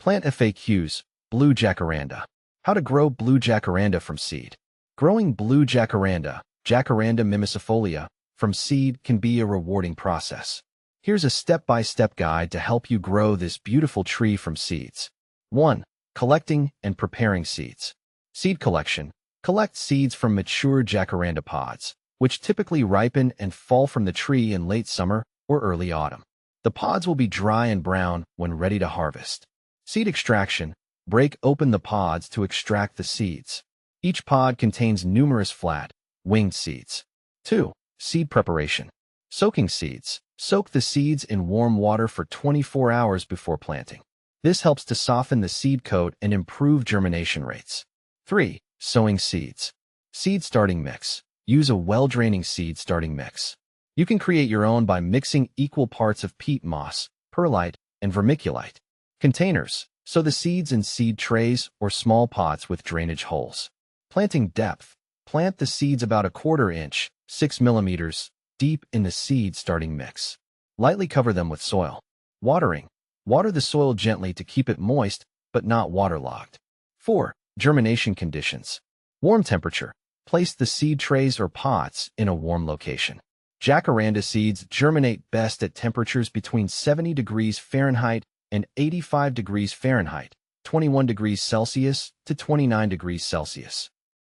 Plant FAQs, Blue Jacaranda. How to grow blue jacaranda from seed. Growing blue jacaranda, Jacaranda mimicifolia, from seed can be a rewarding process. Here's a step-by-step guide to help you grow this beautiful tree from seeds. 1. Collecting and preparing seeds. Seed collection. Collect seeds from mature jacaranda pods, which typically ripen and fall from the tree in late summer or early autumn. The pods will be dry and brown when ready to harvest. Seed extraction. Break open the pods to extract the seeds. Each pod contains numerous flat, winged seeds. 2. Seed preparation. Soaking seeds. Soak the seeds in warm water for 24 hours before planting. This helps to soften the seed coat and improve germination rates. 3. Sowing seeds. Seed starting mix. Use a well-draining seed starting mix. You can create your own by mixing equal parts of peat moss, perlite, and vermiculite. Containers. Sow the seeds in seed trays or small pots with drainage holes. Planting depth. Plant the seeds about 1/4 inch, 6 millimeters, deep in the seed starting mix. Lightly cover them with soil. Watering. Water the soil gently to keep it moist, but not waterlogged. 4. Germination conditions. Warm temperature. Place the seed trays or pots in a warm location. Jacaranda seeds germinate best at temperatures between 70 degrees Fahrenheit and 85 degrees Fahrenheit, 21 degrees Celsius to 29 degrees Celsius.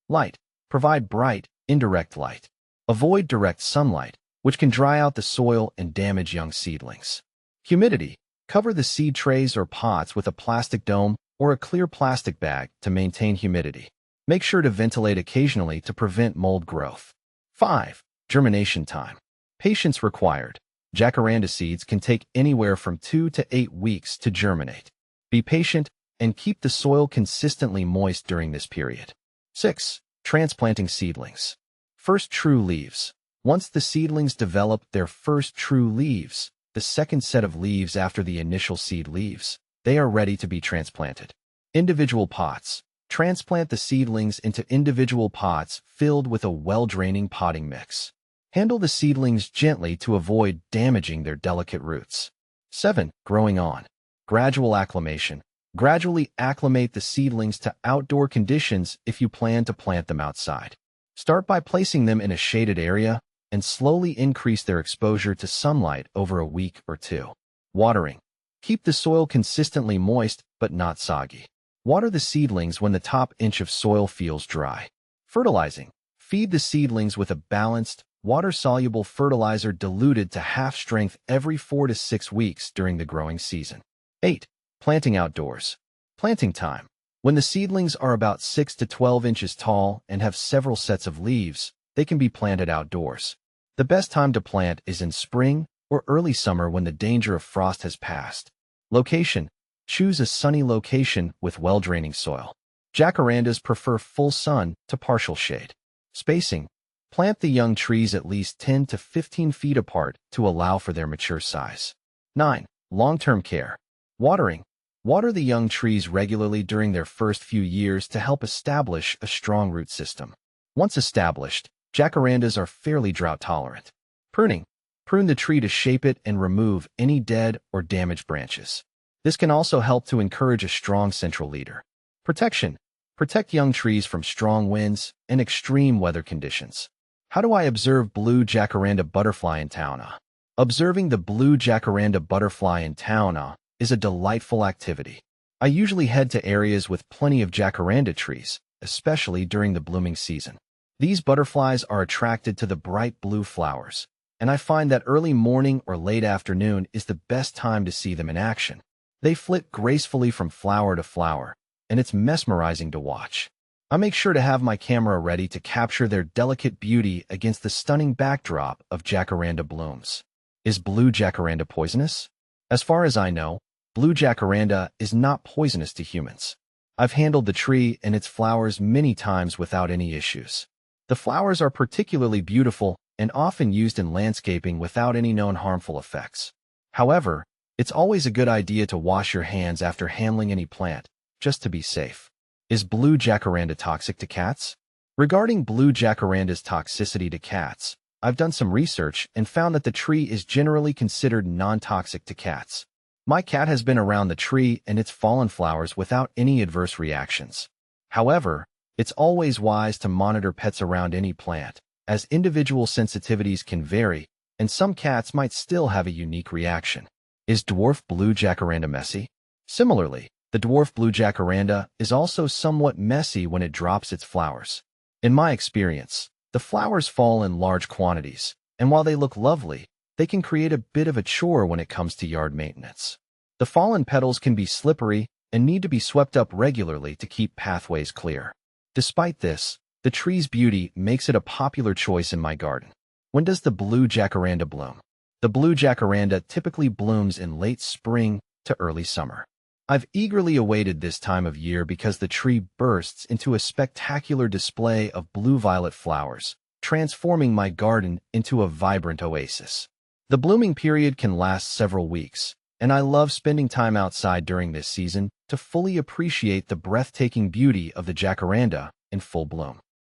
Light. Provide bright, indirect light. Avoid direct sunlight, which can dry out the soil and damage young seedlings. Humidity. Cover the seed trays or pots with a plastic dome or a clear plastic bag to maintain humidity. Make sure to ventilate occasionally to prevent mold growth. 5. Germination time. Patience required. Jacaranda seeds can take anywhere from 2 to 8 weeks to germinate. Be patient and keep the soil consistently moist during this period. 6. Transplanting seedlings. First true leaves. Once the seedlings develop their first true leaves, the second set of leaves after the initial seed leaves, they are ready to be transplanted. Individual pots. Transplant the seedlings into individual pots filled with a well-draining potting mix. Handle the seedlings gently to avoid damaging their delicate roots. 7. Growing on. Gradual acclimation. Gradually acclimate the seedlings to outdoor conditions if you plan to plant them outside. Start by placing them in a shaded area and slowly increase their exposure to sunlight over a week or 2. Watering. Keep the soil consistently moist but not soggy. Water the seedlings when the top inch of soil feels dry. Fertilizing. Feed the seedlings with a balanced, water-soluble fertilizer diluted to half strength every 4 to 6 weeks during the growing season. 8. Planting outdoors. Planting time. When the seedlings are about 6 to 12 inches tall and have several sets of leaves, they can be planted outdoors. The best time to plant is in spring or early summer when the danger of frost has passed. Location. Choose a sunny location with well-draining soil. Jacarandas prefer full sun to partial shade. Spacing. Plant the young trees at least 10 to 15 feet apart to allow for their mature size. 9. Long-term care. Watering. Water the young trees regularly during their first few years to help establish a strong root system. Once established, jacarandas are fairly drought-tolerant. Pruning. Prune the tree to shape it and remove any dead or damaged branches. This can also help to encourage a strong central leader. Protection. Protect young trees from strong winds and extreme weather conditions. How do I observe blue jacaranda butterfly in Tauna? Observing the blue jacaranda butterfly in Tauna is a delightful activity. I usually head to areas with plenty of jacaranda trees, especially during the blooming season. These butterflies are attracted to the bright blue flowers, and I find that early morning or late afternoon is the best time to see them in action. They flit gracefully from flower to flower, and it's mesmerizing to watch. I make sure to have my camera ready to capture their delicate beauty against the stunning backdrop of jacaranda blooms. Is blue jacaranda poisonous? As far as I know, blue jacaranda is not poisonous to humans. I've handled the tree and its flowers many times without any issues. The flowers are particularly beautiful and often used in landscaping without any known harmful effects. However, it's always a good idea to wash your hands after handling any plant, just to be safe. Is blue jacaranda toxic to cats? Regarding blue jacaranda's toxicity to cats, I've done some research and found that the tree is generally considered non-toxic to cats. My cat has been around the tree and its fallen flowers without any adverse reactions. However, it's always wise to monitor pets around any plant, as individual sensitivities can vary, and some cats might still have a unique reaction. Is dwarf blue jacaranda messy? Similarly, the dwarf blue jacaranda is also somewhat messy when it drops its flowers. In my experience, the flowers fall in large quantities, and while they look lovely, they can create a bit of a chore when it comes to yard maintenance. The fallen petals can be slippery and need to be swept up regularly to keep pathways clear. Despite this, the tree's beauty makes it a popular choice in my garden. When does the blue jacaranda bloom? The blue jacaranda typically blooms in late spring to early summer. I've eagerly awaited this time of year because the tree bursts into a spectacular display of blue-violet flowers, transforming my garden into a vibrant oasis. The blooming period can last several weeks, and I love spending time outside during this season to fully appreciate the breathtaking beauty of the jacaranda in full bloom.